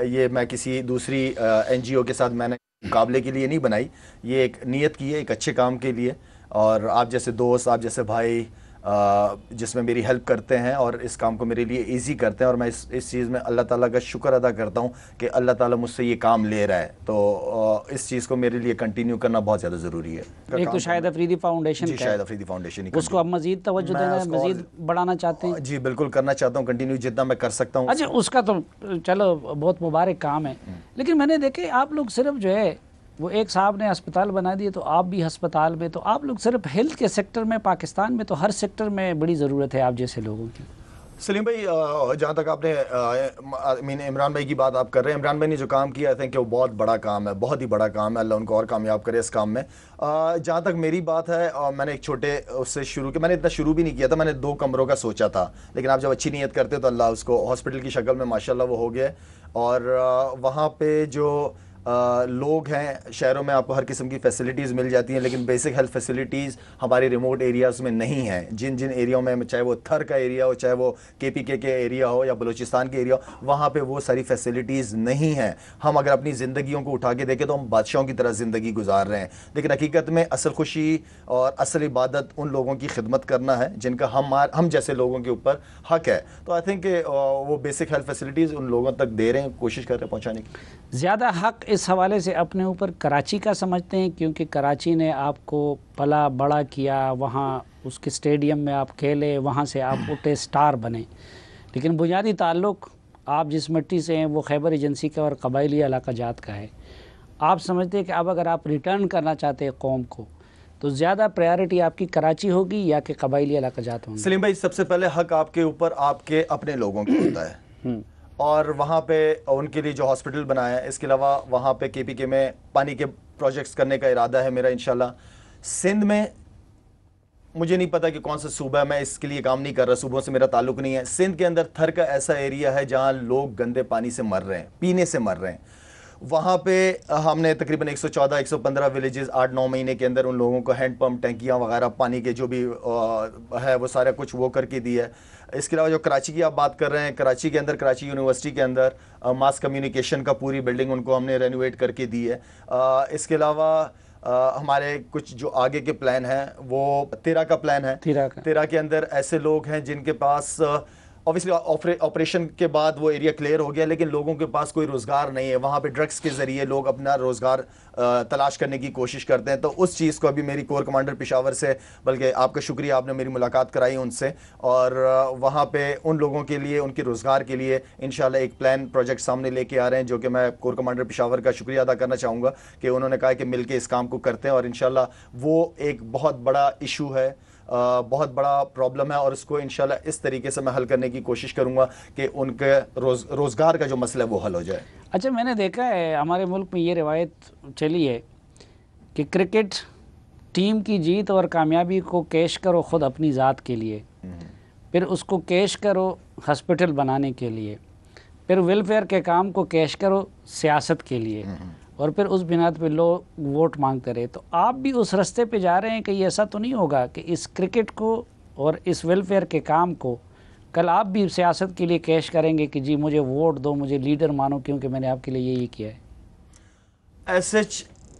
ये मैं किसी दूसरी NGO के साथ मैंने मुकाबले के लिए नहीं बनाई, ये एक नीयत की है, एक अच्छे काम के लिए। और आप जैसे दोस्त, आप जैसे भाई जिसमें मेरी हेल्प करते हैं और इस काम को मेरे लिए इजी करते हैं, और मैं इस चीज़ में अल्लाह ताला का शुक्र अदा करता हूँ कि अल्लाह ताला मुझसे ये काम ले रहा है। तो इस चीज़ को मेरे लिए कंटिन्यू करना बहुत ज़्यादा ज़रूरी है। एक तो शाहिद अफरीदी फाउंडेशन जी, शाहिद अफरीदी फाउंडेशन, उसको अब मज़ीद तवज्जो देना, मज़ीद बढ़ाना चाहते हैं? जी बिल्कुल, करना चाहता हूँ, कंटिन्यू जितना मैं कर सकता हूँ। अच्छा, उसका तो चलो बहुत मुबारक काम है, लेकिन मैंने देखे आप लोग सिर्फ जो है वो एक साहब ने अस्पताल बना दिए तो आप भी अस्पताल में, तो आप लोग सिर्फ हेल्थ के सेक्टर में, पाकिस्तान में तो हर सेक्टर में बड़ी ज़रूरत है आप जैसे लोगों की। सलीम भाई, जहाँ तक आपने इमरान भाई की बात आप कर रहे हैं, इमरान भाई ने जो काम किया आई थिंक वो बहुत बड़ा काम है, बहुत ही बड़ा काम है। अल्लाह उनको और कामयाब करे इस काम में। जहाँ तक मेरी बात है, मैंने एक छोटे उससे शुरू किया, मैंने इतना शुरू भी नहीं किया था, मैंने 2 कमरों का सोचा था, लेकिन आप जब अच्छी नीयत करते हो तो अल्लाह उसको हॉस्पिटल की शक्ल में माशाल्लाह वो हो गया। और वहाँ पे जो लोग हैं, शहरों में आपको हर किस्म की फैसिलिटीज़ मिल जाती हैं, लेकिन बेसिक हेल्थ फैसिलिटीज़ हमारे रिमोट एरियाज़ में नहीं हैं। जिन जिन एरियाओं में, चाहे वो थर का एरिया हो, चाहे वो KPK के एरिया हो या बलूचिस्तान के एरिया हो, वहाँ पे वो सारी फैसिलिटीज़ नहीं हैं। हम अगर अपनी ज़िंदगियों को उठा के देखें तो हम बादशाहों की तरह ज़िंदगी गुजार रहे हैं, लेकिन हकीकत में असल खुशी और असल इबादत उन लोगों की खिदमत करना है जिनका हम जैसे लोगों के ऊपर हक है। तो आई थिंक वो बेसिक हेल्थ फैसिलिटीज़ उन लोगों तक दे रहे हैं, कोशिश कर रहे हैं पहुँचाने की। ज़्यादा हक इस हवाले से अपने ऊपर कराची का समझते हैं, क्योंकि कराची ने आपको पला बड़ा किया, वहाँ उसके स्टेडियम में आप खेले, वहाँ से आप उठे, स्टार बने, लेकिन बुनियादी ताल्लुक़ आप जिस मिट्टी से हैं वो खैबर एजेंसी का और कबायली इलाका जात का है। आप समझते हैं कि अब अगर आप रिटर्न करना चाहते हैं कौम को, तो ज़्यादा प्रायोरिटी आपकी कराची होगी या कि कबायली इलाका जात होंगे? सलीम भाई, सबसे पहले हक आपके ऊपर आपके अपने लोगों का होता है, और वहाँ पे उनके लिए जो हॉस्पिटल बनाया है, इसके अलावा वहाँ पे KPK में पानी के प्रोजेक्ट्स करने का इरादा है मेरा इंशाल्लाह। सिंध में मुझे नहीं पता कि कौन सा सूबा है, मैं इसके लिए काम नहीं कर रहा, सूबों से मेरा ताल्लुक नहीं है। सिंध के अंदर थर का ऐसा एरिया है जहाँ लोग गंदे पानी से मर रहे हैं, पीने से मर रहे हैं। वहाँ पे हमने तकरीबन 114-115 विलेजेस 8-9 महीने के अंदर उन लोगों को हैंड पंप, टैंकियाँ वगैरह, पानी के जो भी है वो सारा कुछ वो करके दिया है। इसके अलावा जो कराची की आप बात कर रहे हैं, कराची के अंदर, कराची यूनिवर्सिटी के अंदर मास कम्युनिकेशन का पूरी बिल्डिंग उनको हमने रेनोवेट करके दी है। इसके अलावा हमारे कुछ जो आगे के प्लान हैं वो 13 का प्लान है। 13 के अंदर ऐसे लोग हैं जिनके पास ऑब्वियसली ऑपरेशन के बाद वो एरिया क्लियर हो गया, लेकिन लोगों के पास कोई रोज़गार नहीं है। वहाँ पे ड्रग्स के ज़रिए लोग अपना रोज़गार तलाश करने की कोशिश करते हैं। तो उस चीज़ को अभी मेरी कोर कमांडर पेशावर से, बल्कि आपका शुक्रिया, आपने मेरी मुलाकात कराई उनसे, और वहाँ पे उन लोगों के लिए, उनके रोज़गार के लिए इंशाल्लाह एक प्लान प्रोजेक्ट सामने लेके आ रहे हैं, जो कि मैं कोर कमांडर पेशावर का शुक्रिया अदा करना चाहूँगा कि उन्होंने कहा कि मिल के इस काम को करते हैं। और इंशाल्लाह वो एक बहुत बड़ा इशू है, बहुत बड़ा प्रॉब्लम है, और इसको इंशाल्लाह इस तरीके से मैं हल करने की कोशिश करूंगा कि उनके रोज़गार का जो मसला है वो हल हो जाए। अच्छा, मैंने देखा है हमारे मुल्क में ये रिवायत चली है कि क्रिकेट टीम की जीत और कामयाबी को कैश करो ख़ुद अपनी ज़ात के लिए, फिर उसको कैश करो हॉस्पिटल बनाने के लिए, फिर वेलफेयर के काम को कैश करो सियासत के लिए, और फिर उस बिनाद पे लोग वोट मांगते रहे। तो आप भी उस रास्ते पे जा रहे हैं कि ऐसा तो नहीं होगा कि इस क्रिकेट को और इस वेलफेयर के काम को कल आप भी सियासत के लिए कैश करेंगे कि जी मुझे वोट दो, मुझे लीडर मानो क्योंकि मैंने आपके लिए यही किया है?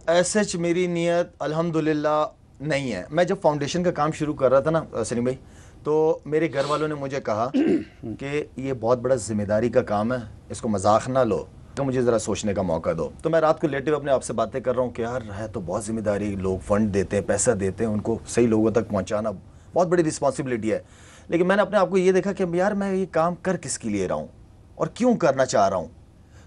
ऐसे मेरी नीयत अल्हम्दुलिल्लाह नहीं है। मैं जब फाउंडेशन का काम शुरू कर रहा था ना सलीम भाई, तो मेरे घर वालों ने मुझे कहा कि ये बहुत बड़ा जिम्मेदारी का काम है, इसको मजाक ना लो, तो मुझे ज़रा सोचने का मौका दो। तो मैं रात को लेटे हुए अपने आप से बातें कर रहा हूँ कि यार है तो बहुत जिम्मेदारी, लोग फंड देते हैं, पैसा देते हैं, उनको सही लोगों तक पहुँचाना बहुत बड़ी रिस्पॉन्सिबिलिटी है। लेकिन मैंने अपने आप को ये देखा कि यार मैं ये काम कर किसके लिए रहा हूँ और क्यों करना चाह रहा हूँ।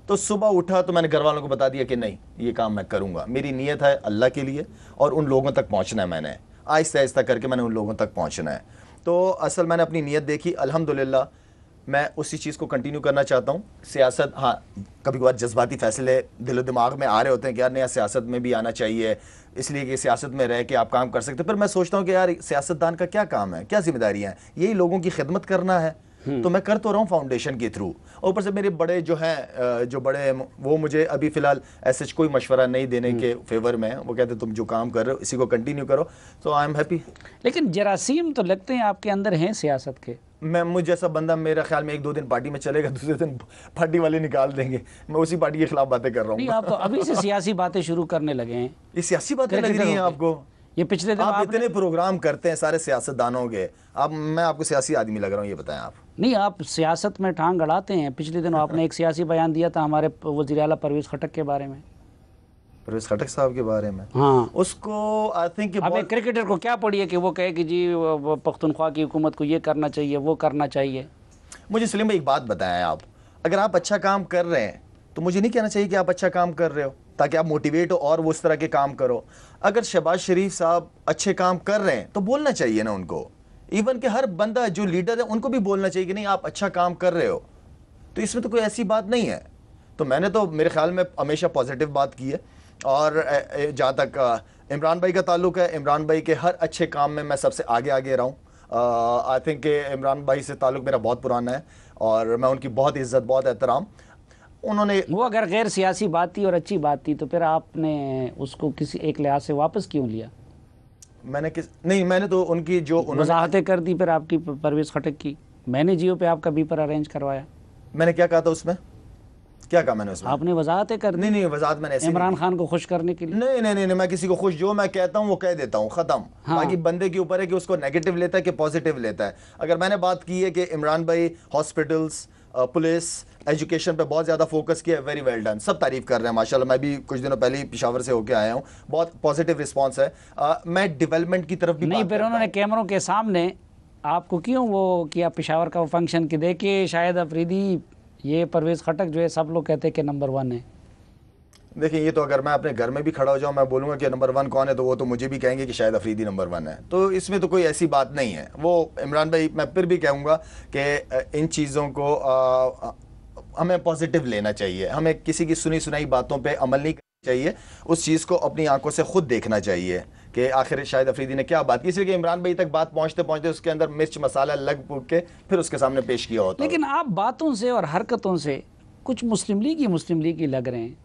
तो सुबह उठा तो मैंने घर वालों को बता दिया कि नहीं, ये काम मैं करूँगा, मेरी नीयत है अल्लाह के लिए और उन लोगों तक पहुँचना है। मैंने आहिस्ता आहिस्ता करके मैंने उन लोगों तक पहुँचना है। तो असल मैंने अपनी नीयत देखी, अल्हम्दुलिल्लाह मैं उसी चीज़ को कंटिन्यू करना चाहता हूँ। सियासत, हाँ कभी कभार जज्बाती फ़ैसले दिलो दिमाग में आ रहे होते हैं कि यार नया सियासत में भी आना चाहिए, इसलिए कि सियासत में रह के आप काम कर सकते हैं। फिर मैं सोचता हूँ कि यार सियासतदान का क्या काम है, क्या जिम्मेदारियाँ हैं, यही लोगों की खिदमत करना है। तो मैं कर तो रहा हूँ फाउंडेशन के थ्रू। ऊपर से मेरे बड़े जो हैं, जो बड़े वो मुझे अभी फ़िलहाल ऐसे कोई मशवरा नहीं देने के फेवर में, वो कहते तुम जो काम कर रहे हो इसी को कंटिन्यू करो। तो आई एम हैप्पी। लेकिन जरासीम तो लगते हैं आपके अंदर हैं सियासत के। मुझ जैसा बंदा मेरा ख्याल में 1-2 दिन पार्टी में चलेगा, दूसरे दिन पार्टी वाले निकाल देंगे। मैं उसी पार्टी के खिलाफ बातें कर रहा हूँ। नहीं, आप तो अभी से सियासी बातें शुरू करने लगे हैं। ये सियासी बातें लग रही हैं आपको? ये पिछले दिन आप इतने प्रोग्राम करते हैं सारे सियासतदानों के, अब मैं आपको सियासी आदमी लग रहा हूँ, ये बताएं आप? नहीं, आप सियासत में टांग अड़ाते हैं। पिछले दिन आपने एक सियासी बयान दिया था हमारे वज़ीर आला परवेज़ खटक के बारे में। परवेज़ खटक साहब के बारे में? हाँ, उसको आई थिंक अब एक क्रिकेटर को क्या पड़ी है कि वो कहे कि जी पख्तूनख्वा की हुकूमत को ये करना चाहिए, वो करना चाहिए। मुझे सलीम भाई एक बात बताएं, आप अगर आप अच्छा काम कर रहे हैं तो मुझे नहीं कहना चाहिए कि आप अच्छा काम कर रहे हो, ताकि आप मोटिवेट हो और वो उस तरह के काम करो। अगर शहबाज शरीफ साहब अच्छे काम कर रहे हैं तो बोलना चाहिए ना उनको। इवन कि हर बंदा जो लीडर है उनको भी बोलना चाहिए कि नहीं आप अच्छा काम कर रहे हो। तो इसमें तो कोई ऐसी बात नहीं है। तो मैंने तो मेरे ख्याल में हमेशा पॉजिटिव बात की है। और जहाँ तक इमरान भाई का ताल्लुक है, इमरान भाई के हर अच्छे काम में मैं सबसे आगे आगे रहा हूँ। आई थिंक इमरान भाई से ताल्लुक मेरा बहुत पुराना है और मैं उनकी बहुत इज़्ज़त, बहुत एहतराम। उन्होंने वो अगर गैर सियासी बात थी और अच्छी बात थी तो फिर आपने उसको किसी एक लिहाज से वापस क्यों लिया? मैंने तो उनकी जो वजाहतें कर दी फिर आपकी परवेज़ खटक की। मैंने जियो पे आपका बीपर अरेंज करवाया। मैंने क्या कहा था उसमें? क्या कहा मैंने उसमें? आपने वजाहतें कर दी। नहीं, वजाहत मैंने ऐसे इमरान खान को खुश करने के लिए। नहीं, मैं किसी को खुश, जो मैं कहता हूँ वो कह देता हूँ, ख़त्म। हाँ। बाकी बंदे के ऊपर है कि उसको नेगेटिव लेता है कि पॉजिटिव लेता है। अगर मैंने बात की है कि इमरान भाई हॉस्पिटल्स, पुलिस, एजुकेशन पे बहुत ज़्यादा फोकस किया है, वेरी वेल डन, सब तारीफ़ कर रहे हैं माशाल्लाह। मैं भी कुछ दिनों पहले ही पेशावर से होके आया हूँ, बहुत पॉजिटिव रिस्पॉन्स है। मैं डेवलपमेंट की तरफ भी नहीं, फिर उन्होंने कैमरों के सामने आपको क्यों वो किया पेशावर का वो फंक्शन कि देखिए शाहिद अफरीदी, ये परवेज़ खटक जो है सब लोग कहते हैं कि नंबर 1 है। देखिए, ये तो अगर मैं अपने घर में भी खड़ा हो जाऊँ, मैं बोलूँगा कि नंबर 1 कौन है, तो वो तो मुझे भी कहेंगे कि शायद अफरीदी नंबर 1 है। तो इसमें तो कोई ऐसी बात नहीं है। वो इमरान भाई, मैं फिर भी कहूँगा कि इन चीज़ों को हमें पॉजिटिव लेना चाहिए। हमें किसी की सुनी सुनाई बातों पर अमल नहीं करना चाहिए, उस चीज़ को अपनी आंखों से खुद देखना चाहिए कि आखिर शाहिद अफरीदी ने क्या बात की। इसलिए कि इमरान भाई तक बात पहुँचते पहुँचते उसके अंदर मिर्च मसाला लग पुग के फिर उसके सामने पेश किया होता। लेकिन आप बातों से और हरकतों से कुछ मुस्लिम लीग ही लग रहे हैं।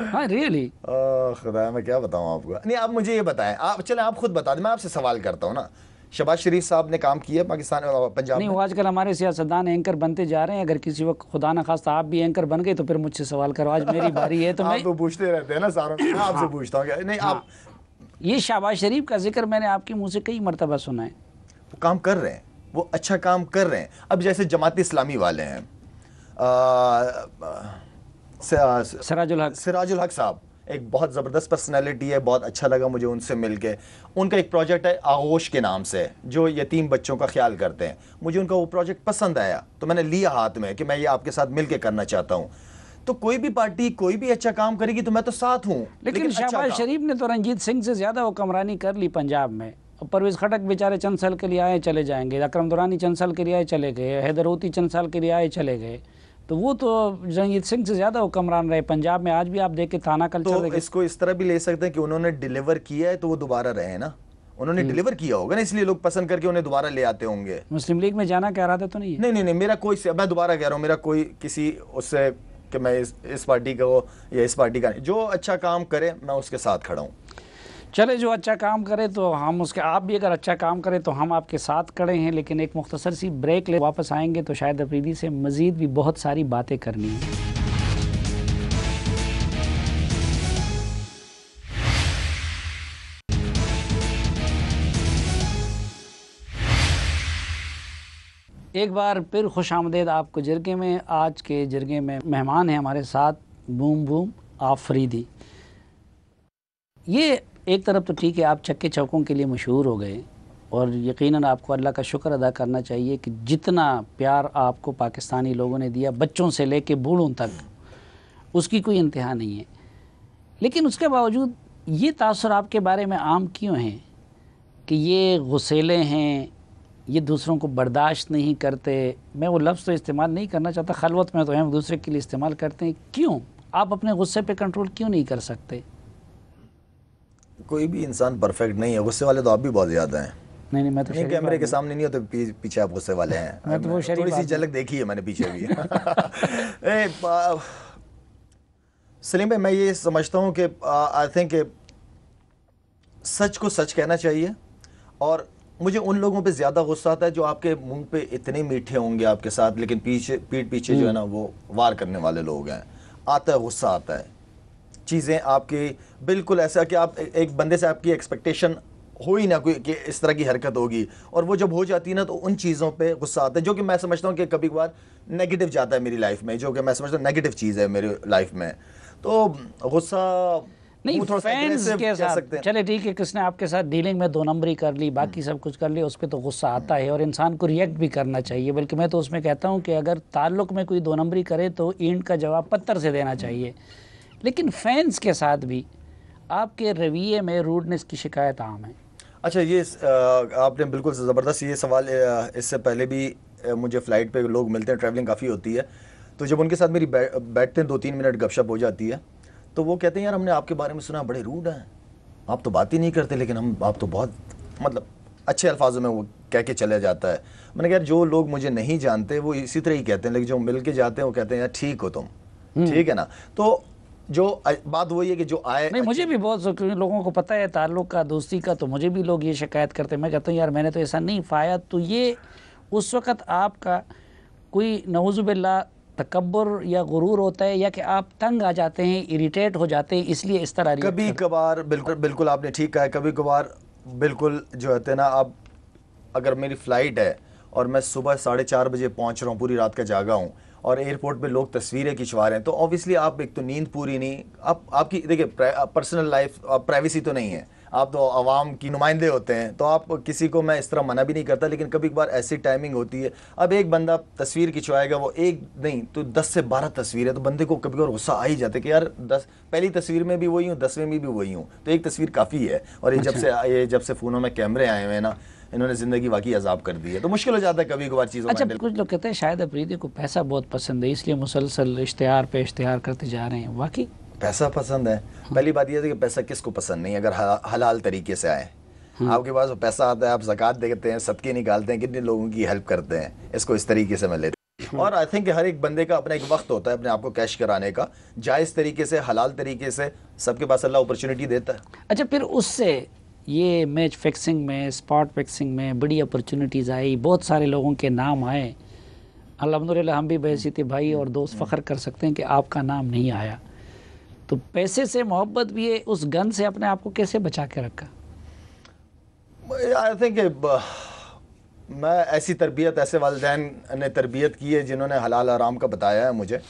हाँ, रियली। खुदा, मैं क्या बताऊँ आपको। नहीं, आप मुझे ये बताएं, आप चले आप खुद बता दें, मैं आपसे सवाल करता हूँ ना शहबाज शरीफ साहब ने काम किया पाकिस्तान पंजाब नहीं, में। वो आजकल हमारे सियासतदान एंकर बनते जा रहे हैं। अगर किसी वक्त खुदा न खास्ता आप भी एंकर बन गए तो फिर मुझसे सवाल करो। आज मेरी बारी है तो आप मैं तो पूछते रहते हैं ना सारों से, मैं आपसे पूछता हूँ नहीं आप ये शहबाज शरीफ का जिक्र मैंने आपके मुंह से कई मरतबा सुना है। वो काम कर रहे हैं, वो अच्छा काम कर रहे हैं। अब जैसे जमात इस्लामी वाले हैं, सिराजुल हक सिराजुल हक साहब एक बहुत ज़बरदस्त पर्सनैलिटी है, बहुत अच्छा लगा मुझे उनसे मिलके। उनका एक प्रोजेक्ट है आगोश के नाम से, जो यतीम बच्चों का ख्याल करते हैं। मुझे उनका वो प्रोजेक्ट पसंद आया तो मैंने लिया हाथ में कि मैं ये आपके साथ मिलके करना चाहता हूँ। तो कोई भी पार्टी कोई भी अच्छा काम करेगी तो मैं तो साथ हूँ। लेकिन शहबाज शरीफ ने तो रंजीत सिंह से ज़्यादा हुक्मरानी कर ली पंजाब में। परवेज़ खटक बेचारे चंद साल के लिए आए चले जाएंगे, अकरम दुरानी चंद साल के लिए आए चले गए, हैदर होती चंद साल के लिए आए चले गए। तो वो तो रंजीत सिंह से ज़्यादा हुक्मरान रहे पंजाब में। आज भी आप देखें थाना कल्चर तो इसको इस तरह भी ले सकते हैं कि उन्होंने डिलीवर किया है तो वो दोबारा रहे ना, उन्होंने डिलीवर किया होगा ना, इसलिए लोग पसंद करके उन्हें दोबारा ले आते होंगे। मुस्लिम लीग में जाना क्या इरादा तो नहीं है? नहीं, मेरा कोई, मैं दोबारा कह रहा हूँ, मेरा कोई किसी उससे कि मैं इस पार्टी का हो या इस पार्टी का नहीं। जो अच्छा काम करे मैं उसके साथ खड़ा हूँ। चले, जो अच्छा काम करे तो हम उसके, आप भी अगर अच्छा काम करें तो हम आपके साथ खड़े हैं। लेकिन एक मुख्तसर सी ब्रेक ले, वापस आएंगे तो शायद अफरीदी से मज़ीद भी बहुत सारी बातें करनी है। एक बार फिर खुश आमदेद आपको जरगे में। आज के जरगे में मेहमान हैं हमारे साथ बूम बूम आफरीदी। ये एक तरफ तो ठीक है, आप चक्के चौकों के लिए मशहूर हो गए और यकीनन आपको अल्लाह का शुक्र अदा करना चाहिए कि जितना प्यार आपको पाकिस्तानी लोगों ने दिया, बच्चों से लेके बूढ़ों तक, उसकी कोई इंतहा नहीं है। लेकिन उसके बावजूद ये तासुर आपके बारे में आम क्यों हैं कि ये गुस्सेले हैं, ये दूसरों को बर्दाश्त नहीं करते? मैं वो लफ्ज़ तो इस्तेमाल नहीं करना चाहता, खलवत में तो हम दूसरे के लिए इस्तेमाल करते हैं। क्यों आप अपने गुस्से पे कंट्रोल क्यों नहीं कर सकते? कोई भी इंसान परफेक्ट नहीं है, गुस्से वाले तो आप भी बहुत ज़्यादा हैं। नहीं, मैं तो कैमरे के सामने नहीं होते, पीछे आप गुस्से वाले हैं। मैं तो वो थोड़ी सी झलक देखी है मैंने पीछे भी। सलीम भाई, मैं ये समझता हूँ कि आई थिंक सच को सच कहना चाहिए। और मुझे उन लोगों पे ज़्यादा गुस्सा आता है जो आपके मुंह पे इतने मीठे होंगे आपके साथ, लेकिन पीठ पीछे जो है ना वो वार करने वाले लोग हैं। आता है, गुस्सा आता है, चीज़ें आपकी बिल्कुल ऐसा कि आप एक बंदे से आपकी एक्सपेक्टेशन हो ही ना कोई कि इस तरह की हरकत होगी, और वो जब हो जाती है ना तो उन चीज़ों पे गुस्सा आता है, जो कि मैं समझता हूँ कि कभी कभार नेगेटिव जाता है मेरी लाइफ में, जो कि मैं समझता हूँ नेगेटिव चीज़ है मेरी लाइफ में। तो गुस्सा नहीं, फैंस के साथ चले ठीक है, किसने आपके साथ डीलिंग में दो नंबरी कर ली, बाकी सब कुछ कर लिया, उस पर तो गुस्सा आता है और इंसान को रिएक्ट भी करना चाहिए। बल्कि मैं तो उसमें कहता हूँ कि अगर ताल्लुक़ में कोई दो नंबरी करे तो ईंट का जवाब पत्थर से देना चाहिए। लेकिन फैंस के साथ भी आपके रवैये में रूडनेस की शिकायत आम है। अच्छा, ये आपने बिल्कुल ज़बरदस्त ये सवाल, इससे पहले भी मुझे फ़्लाइट पे लोग मिलते हैं, ट्रैवलिंग काफ़ी होती है, तो जब उनके साथ मेरी बैठते हैं 2-3 मिनट गपशप हो जाती है, तो वो कहते हैं यार हमने आपके बारे में सुना, बड़े रूड हैं, आप तो बात ही नहीं करते, लेकिन आप तो बहुत मतलब अच्छे अल्फाजों में वो कह के चले जाता है। मैंने कहा यार जो लोग मुझे नहीं जानते वो इसी तरह ही कहते हैं, लेकिन जो मिल के जाते हैं वो कहते हैं यार ठीक हो तुम, ठीक है ना। तो जो बात वही है कि जो आए, नहीं मुझे भी बहुत लोगों को पता है ताल्लुक़ का, दोस्ती का, तो मुझे भी लोग ये शिकायत करते हैं। मैं कहता हूँ यार मैंने तो ऐसा नहीं पाया। तो ये उस वक़्त आपका कोई नऊज़ुबिल्लाह तकब्बुर या गुरूर होता है, या कि आप तंग आ जाते हैं, इरिटेट हो जाते हैं, इसलिए इस तरह कभी कभार बिल्कुल आपने ठीक कहा है, कभी कभार बिल्कुल जो होते हैं ना, आप अगर मेरी फ़्लाइट है और मैं सुबह 4:30 बजे पहुंच रहा हूँ, पूरी रात का जागा हूँ, और एयरपोर्ट पे लोग तस्वीरें खिंचवा रहे हैं, तो ऑब्वियसली आप एक तो नींद पूरी नहीं, आपकी देखिए पर्सनल लाइफ, प्राइवेसी तो नहीं है, आप तो आवाम की नुमाइंदे होते हैं, तो आप किसी को मैं इस तरह मना भी नहीं करता। लेकिन कभी कभार ऐसी टाइमिंग होती है, अब एक बंदा तस्वीर खिंचवाएगा, वो एक नहीं तो 10 से 12 तस्वीरें, तो बंदे को कभी कभार गुस्सा आ ही जाता है कि यार 10 पहली तस्वीर में भी वही हूँ, 10वें में भी वही हूँ, तो एक तस्वीर काफ़ी है। और ये जब से फ़ोनों में कैमरे आए हुए हैं ना, इन्होंने ज़िंदगी वाकई अजाब कर दी है, तो मुश्किल हो जाता है कभी कभार चीज़ों में। अच्छा, कुछ लोग कहते हैं शायद अफरीदी को पैसा बहुत पसंद है, इसलिए मुसलसल इश्तिहार पे इश्तिहार करते जा रहे हैं। वाकई पैसा पसंद है? पहली बात यह है कि पैसा किसको पसंद नहीं, अगर हलाल तरीके से आए। आपके पास पैसा आता है, आप ज़कात देते हैं, सदके निकालते हैं, कितने लोगों की हेल्प करते हैं, इसको इस तरीके से मैं लेता हूं। और आई थिंक हर एक बंदे का अपना एक वक्त होता है अपने आप को कैश कराने का, जायज़ तरीके से, हलाल तरीके से, सबके पास अल्लाह अपॉर्चुनिटी देता है। अच्छा, फिर उससे ये मैच फिक्सिंग में, स्पॉट फिक्सिंग में बड़ी अपॉर्चुनिटीज़ आई, बहुत सारे लोगों के नाम आए। अल्हम्दुलिल्लाह हम भी बहसीत भाई और दोस्त फ़ख्र कर सकते हैं कि आपका नाम नहीं आया। तो पैसे से मोहब्बत भी है, उस गन से अपने आप को कैसे बचा के रखा? आई थिंक मैं ऐसी तरबियत, ऐसे वालिदैन ने तरबियत की है जिन्होंने हलाल हराम का बताया है मुझे।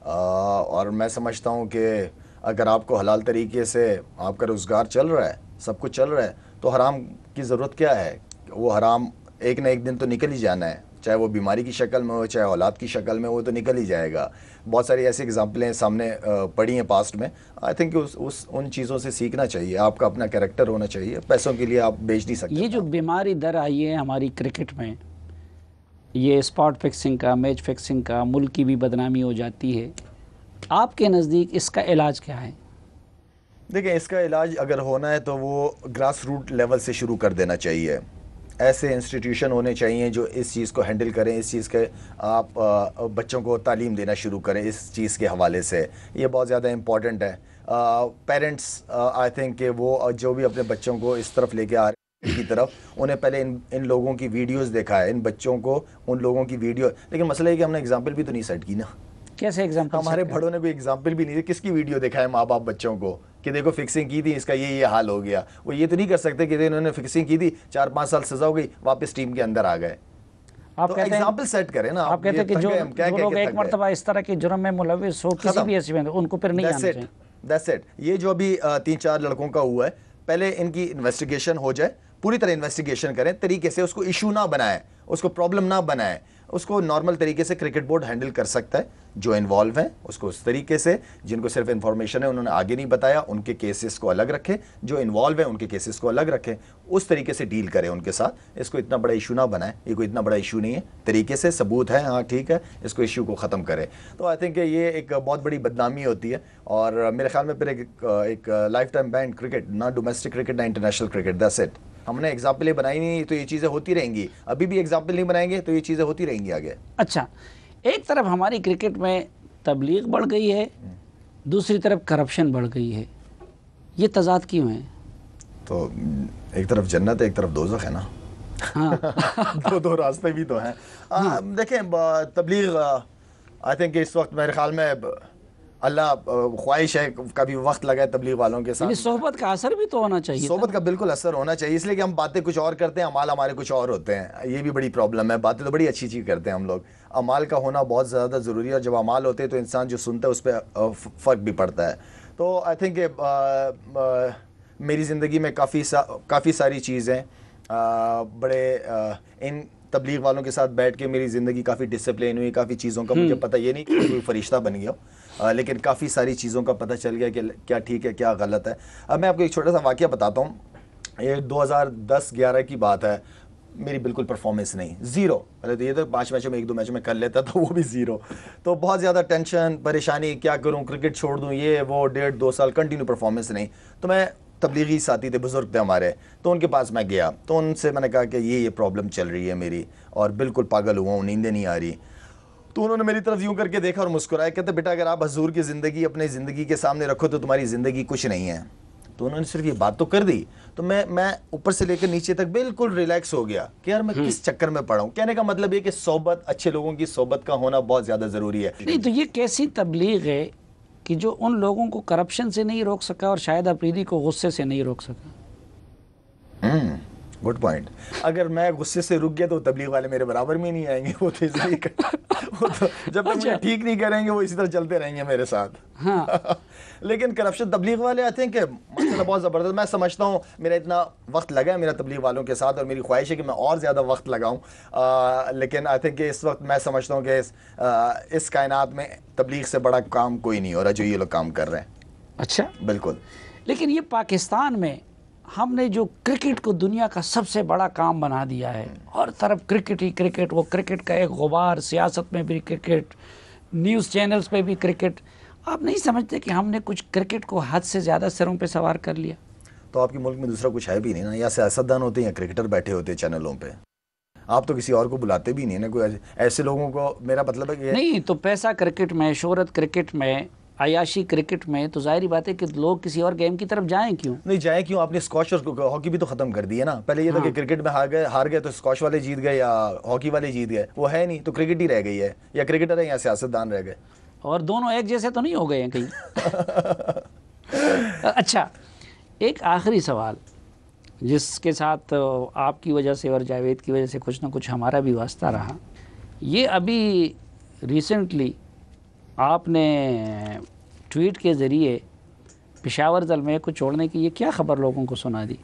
और मैं समझता हूँ कि अगर आपको हलाल तरीके से आपका रोज़गार चल रहा है, सब कुछ चल रहा है, तो हराम की ज़रूरत क्या है? वो हराम एक ना एक दिन तो निकल ही जाना है, चाहे वो बीमारी की शक्ल में हो, चाहे औलाद की शक्ल में, वो तो निकल ही जाएगा। बहुत सारी ऐसी एग्जाम्पलें सामने पड़ी हैं पास्ट में। आई थिंक उन चीज़ों से सीखना चाहिए। आपका अपना कैरेक्टर होना चाहिए, पैसों के लिए आप बेच नहीं सकते। ये जो बीमारी दर आई है हमारी क्रिकेट में, ये स्पॉट फिक्सिंग का, मैच फिक्सिंग का, मुल्क की भी बदनामी हो जाती है, आपके नज़दीक इसका इलाज क्या है? देखिए, इसका इलाज अगर होना है तो वो ग्रास रूट लेवल से शुरू कर देना चाहिए। ऐसे इंस्टीट्यूशन होने चाहिए जो इस चीज़ को हैंडल करें, इस चीज़ के आप बच्चों को तालीम देना शुरू करें इस चीज़ के हवाले से। ये बहुत ज़्यादा इम्पॉर्टेंट है। पेरेंट्स आई थिंक कि वो जो भी अपने बच्चों को इस तरफ लेके आ रहे हैं की तरफ, उन्हें पहले इन लोगों की वीडियोस देखा है, इन बच्चों को उन लोगों की वीडियो। लेकिन मसला है कि हमने एग्जाम्पल भी तो नहीं सेट की ना। कैसे एग्जाम्पल? हमारे बड़ों ने कोई एग्जाम्पल भी नहीं दी। किसकी वीडियो देखा है माँ बाप बच्चों को कि देखो फिक्सिंग की थी, इसका ये हाल हो गया? वो ये तो नहीं कर सकते कि इन्होंने फिक्सिंग की थी, 4-5 साल सजा हो गई, वापस टीम के अंदर आ गए। आप तो कहते हैं एग्जाम्पल सेट करें ना। आप कहते हैं कि जो लोग एक मरतबा इस तरह के जुर्म में मुलविस हो, किसी भी ऐसी में, उनको फिर नहीं आना चाहिए। That's it. ये जो अभी 3-4 लड़कों का हुआ है, पहले इनकी इन्वेस्टिगेशन हो जाए, पूरी तरह इन्वेस्टिगेशन करें तरीके से, उसको इशू ना बनाए, उसको प्रॉब्लम ना बनाए, उसको नॉर्मल तरीके से क्रिकेट बोर्ड हैंडल कर सकता है। जो इन्वॉल्व हैं उसको उस तरीके से, जिनको सिर्फ इन्फॉर्मेशन है उन्होंने आगे नहीं बताया, उनके केसेस को अलग रखें, जो इन्वॉल्व हैं उनके केसेस को अलग रखें, उस तरीके से डील करें उनके साथ। इसको इतना बड़ा इशू ना बनाए, ये कोई इतना बड़ा इशू नहीं है, तरीके से सबूत है, हाँ ठीक है, इसको इशू को ख़त्म करें। तो आई थिंक ये एक बहुत बड़ी बदनामी होती है। और मेरे ख्याल में फिर एक लाइफ टाइम बैन क्रिकेट, ना डोमेस्टिक क्रिकेट ना इंटरनेशनल क्रिकेट, दैट्स इट। हमने एग्जाम्पलें बनाई नहीं तो ये चीज़ें होती रहेंगी, अभी भी एग्जाम्पल नहीं बनाएंगे तो ये चीज़ें होती रहेंगी आगे। अच्छा, एक तरफ हमारी क्रिकेट में तबलीग बढ़ गई है, दूसरी तरफ करप्शन बढ़ गई है, ये तजाद क्यों है? तो एक तरफ जन्नत है, एक तरफ दोज़ख है ना। हाँ। दो रास्ते भी तो हैं। देखें, तबलीग आई थिंक इस वक्त मेरे ख्याल में अल्लाह ख्वाहिश है कभी वक्त लगाए तबलीग वालों के साथ। सोहबत का असर भी तो होना चाहिए। सोहबत का बिल्कुल असर होना चाहिए, इसलिए कि हम बातें कुछ और करते हैं, अमाल हमारे कुछ और होते हैं। ये भी बड़ी प्रॉब्लम है। बातें तो बड़ी अच्छी चीज़ करते हैं हम लोग, अमाल का होना बहुत ज़्यादा ज़रूरी है। और जब अमाल होते हैं तो इंसान जो सुनता है उस पर फ़र्क भी पड़ता है। तो आई थिंक मेरी ज़िंदगी में काफ़ी सारी चीज़ें इन तबलीग वालों के साथ बैठ के मेरी ज़िंदगी काफ़ी डिसिप्लिन हुई, काफ़ी चीज़ों का मुझे पता, ये नहीं कि कोई फरिश्ता बन गया, लेकिन काफ़ी सारी चीज़ों का पता चल गया कि क्या ठीक है क्या गलत है। अब मैं आपको एक छोटा सा वाक़या बताता हूँ। ये 2010-11 की बात है। मेरी बिल्कुल परफॉर्मेंस नहीं, ज़ीरो। पहले तो ये तो 5 मैचों में 1-2 मैचों में कर लेता था, वो भी ज़ीरो। तो बहुत ज़्यादा टेंशन, परेशानी, क्या करूँ, क्रिकेट छोड़ दूँ, ये वो, 1.5-2 साल कंटिन्यू परफॉर्मेंस नहीं। तो मैं तबलीगी साथी थे, बुज़ुर्ग थे हमारे, तो उनके पास मैं गया, तो उनसे मैंने कहा कि ये प्रॉब्लम चल रही है मेरी और बिल्कुल पागल हुआ हूँ, नींदें नहीं आ रही। तो उन्होंने मेरी तरफ यूँ करके देखा और मुस्कुराए, कहते बेटा अगर आप हजूर की ज़िंदगी अपनी ज़िंदगी के सामने रखो तो तुम्हारी ज़िंदगी कुछ नहीं है। तो उन्होंने सिर्फ ये बात तो कर दी, तो मैं ऊपर से लेकर नीचे तक बिल्कुल रिलैक्स हो गया कि यार मैं किस चक्कर में पड़ा हूँ। कहने का मतलब ये कि सोबत, अच्छे लोगों की सोबत का होना बहुत ज़्यादा ज़रूरी है। नहीं तो ये कैसी तबलीग है कि जो उन लोगों को करप्शन से नहीं रोक सका और शायद अफरीदी को गुस्से से नहीं रोक सका? Good point. अगर मैं गुस्से से रुक गया तो तबलीग वाले मेरे बराबर में नहीं आएंगे। वो तो इसलिए वो तो जब तक मुझे ठीक नहीं करेंगे वो इसी तरह चलते रहेंगे मेरे साथ। हाँ। लेकिन करप्शन तबलीग वाले आई थिंक मसला बहुत ज़बरदस्त। मैं समझता हूँ मेरा इतना वक्त लगा है मेरा तबलीग वालों के साथ और मेरी ख्वाहिश है कि मैं और ज़्यादा वक्त लगाऊँ। लेकिन आई थिंक इस वक्त मैं समझता हूँ कि इस कायनात में तबलीग से बड़ा काम कोई नहीं हो रहा जो ये लोग काम कर रहे हैं। अच्छा, बिल्कुल। लेकिन ये पाकिस्तान में हमने जो क्रिकेट को दुनिया का सबसे बड़ा काम बना दिया है, हर तरफ क्रिकेट ही क्रिकेट, वो क्रिकेट का एक गुबार, सियासत में भी क्रिकेट, न्यूज़ चैनल्स पे भी क्रिकेट। आप नहीं समझते कि हमने कुछ क्रिकेट को हद से ज़्यादा सिरों पे सवार कर लिया? तो आपके मुल्क में दूसरा कुछ है भी नहीं ना, या सियासतदान होते हैं या क्रिकेटर बैठे होते हैं चैनलों पे। आप तो किसी और को बुलाते भी नहीं ना, कोई ऐसे लोगों को। मेरा मतलब है कि नहीं, तो पैसा क्रिकेट में, शोहरत क्रिकेट में, अयाशी क्रिकेट में, तो जाहिर बात है कि लोग किसी और गेम की तरफ जाएं क्यों? नहीं जाए क्यों, आपने स्कॉश और हॉकी भी तो खत्म कर दी है ना। पहले ये था कि क्रिकेट में हार गए तो स्कॉश वाले जीत गए या हॉकी वाले जीत गए, वो है नहीं, तो क्रिकेट ही रह गई है, या क्रिकेटर है या सियासतदान रह गए। और दोनों एक जैसे तो नहीं हो गए हैं कहीं? अच्छा, एक आखिरी सवाल जिसके साथ आपकी वजह से और जावेद की वजह से कुछ ना कुछ हमारा भी वास्ता रहा, ये अभी रिसेंटली आपने ट्वीट के ज़रिए पेशावर ज़ल्मे को छोड़ने की ये क्या ख़बर लोगों को सुना दी?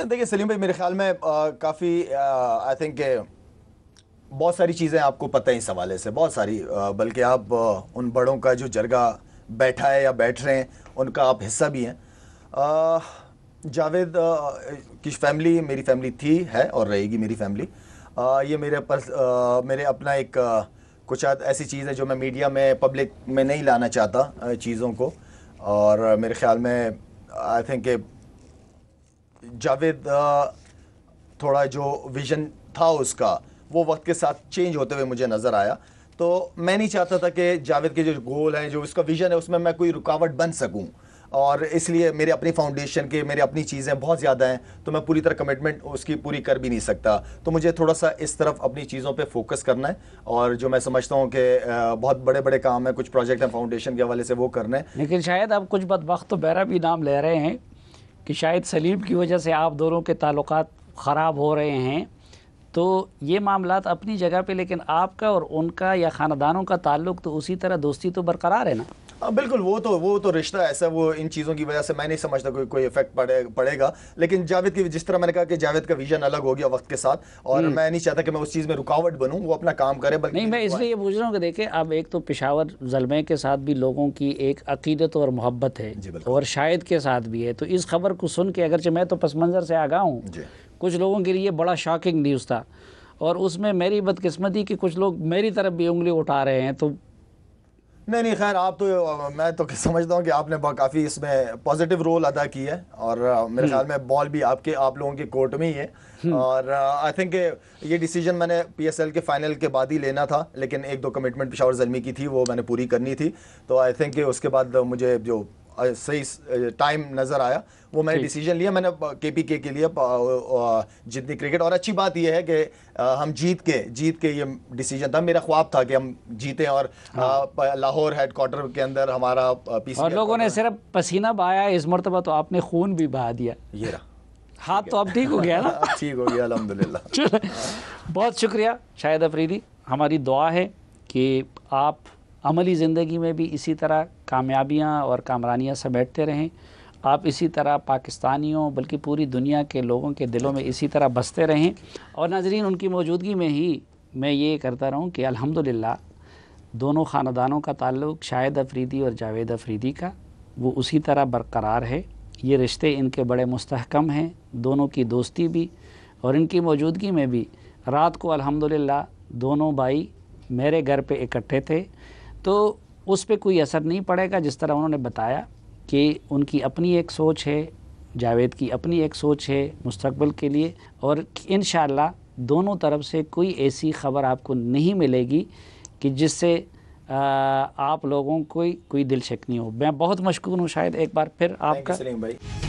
देखिए सलीम भाई, मेरे ख्याल में काफ़ी आई थिंक बहुत सारी चीज़ें आपको पता है इस हवाले से, बहुत सारी, बल्कि आप उन बड़ों का जो जरगा बैठा है या बैठ रहे हैं उनका आप हिस्सा भी हैं। जावेद की फैमिली मेरी फैमिली थी, है और रहेगी मेरी फैमिली। ये मेरे अपना एक कुछ ऐसी चीज़ है जो मैं मीडिया में पब्लिक में नहीं लाना चाहता चीज़ों को, और मेरे ख्याल में आई थिंक जावेद थोड़ा जो विज़न था उसका वो वक्त के साथ चेंज होते हुए मुझे नज़र आया। तो मैं नहीं चाहता था कि जावेद के जो गोल हैं, जो उसका विज़न है, उसमें मैं कोई रुकावट बन सकूं, और इसलिए मेरे अपनी फाउंडेशन के मेरे अपनी चीज़ें बहुत ज़्यादा हैं, तो मैं पूरी तरह कमिटमेंट उसकी पूरी कर भी नहीं सकता। तो मुझे थोड़ा सा इस तरफ अपनी चीज़ों पे फोकस करना है, और जो मैं समझता हूँ कि बहुत बड़े बड़े काम हैं, कुछ प्रोजेक्ट हैं फाउंडेशन के हवाले से, वो करना है। लेकिन शायद आप कुछ बदबख्त तो बहरा भी नाम ले रहे हैं कि शायद सलीम की वजह से आप दोनों के ताल्लुकात ख़राब हो रहे हैं, तो ये मामलात अपनी जगह पे, लेकिन आपका और उनका या ख़ानदानों का ताल्लुक़ तो उसी तरह, दोस्ती तो बरकरार है ना? बिल्कुल, वो तो रिश्ता ऐसा, वो इन चीज़ों की वजह से मैं नहीं समझता कोई इफेक्ट पड़ेगा। लेकिन जावेद की, जिस तरह मैंने कहा कि जावेद का विजन अलग हो गया वक्त के साथ, और मैं नहीं चाहता कि मैं उस चीज़ में रुकावट बनूं, वो अपना काम करे। बल्कि नहीं, मैं इसलिए ये पूछ रहा हूँ कि देखिए, अब एक तो पेशावर ज़ल्मे के साथ भी लोगों की एक अकीदत और मोहब्बत है, और शाहिद के साथ भी है, तो इस खबर को सुन के, अगरचे मैं तो पस मंज़र से आगा हूँ, कुछ लोगों के लिए बड़ा शॉकिंग न्यूज़ था, और उसमें मेरी बदकिस्मती कि कुछ लोग मेरी तरफ भी उंगली उठा रहे हैं। तो नहीं, खैर आप तो, मैं तो समझता हूँ कि आपने काफ़ी इसमें पॉजिटिव रोल अदा की है, और मेरे ख्याल में बॉल भी आप लोगों के कोर्ट में ही है, और आई थिंक ये डिसीजन मैंने PSL के फाइनल के बाद ही लेना था, लेकिन एक दो कमिटमेंट पेशावर ज़ल्मी की थी, वो मैंने पूरी करनी थी। तो आई थिंक उसके बाद मुझे जो सही टाइम नज़र आया, वो मैंने डिसीजन लिया। मैंने KPK के लिए जितनी क्रिकेट, और अच्छी बात यह है कि हम जीत के ये डिसीजन था, मेरा ख्वाब था कि हम जीतें, और लाहौर हेडक्वार्टर के अंदर हमारा PCB, और लोगों ने सिर्फ पसीना बहाया, इस मरतबा तो आपने खून भी बहा दिया। ये रहा, हाथ तो अब ठीक हो गया ना? अब ठीक हो गया अल्हम्दुलिल्लाह। बहुत शुक्रिया शाहिद अफरीदी, हमारी दुआ है कि आप अमली ज़िंदगी में भी इसी तरह कामयाबियाँ और कामरानियाँ समेटते रहें, आप इसी तरह पाकिस्तानियों बल्कि पूरी दुनिया के लोगों के दिलों में इसी तरह बसते रहें, और नाज़रीन, उनकी मौजूदगी में ही मैं ये करता रहूँ कि अल्हम्दुलिल्लाह दोनों ख़ानदानों का ताल्लुक़ शाहिद अफरीदी और जावेद अफरीदी का वो उसी तरह बरकरार है। ये रिश्ते इनके बड़े मुस्तहकम हैं, दोनों की दोस्ती भी, और इनकी मौजूदगी में भी रात को अल्हम्दुलिल्लाह दोनों भाई मेरे घर पे इकट्ठे थे, तो उस पे कोई असर नहीं पड़ेगा। जिस तरह उन्होंने बताया कि उनकी अपनी एक सोच है, जावेद की अपनी एक सोच है मुस्तकबिल के लिए, और इंशाअल्लाह दोनों तरफ से कोई ऐसी ख़बर आपको नहीं मिलेगी कि जिससे आप लोगों को कोई दिल शक नहीं हो। मैं बहुत मशकूर हूँ शायद एक बार फिर आपका। सलीम भाई।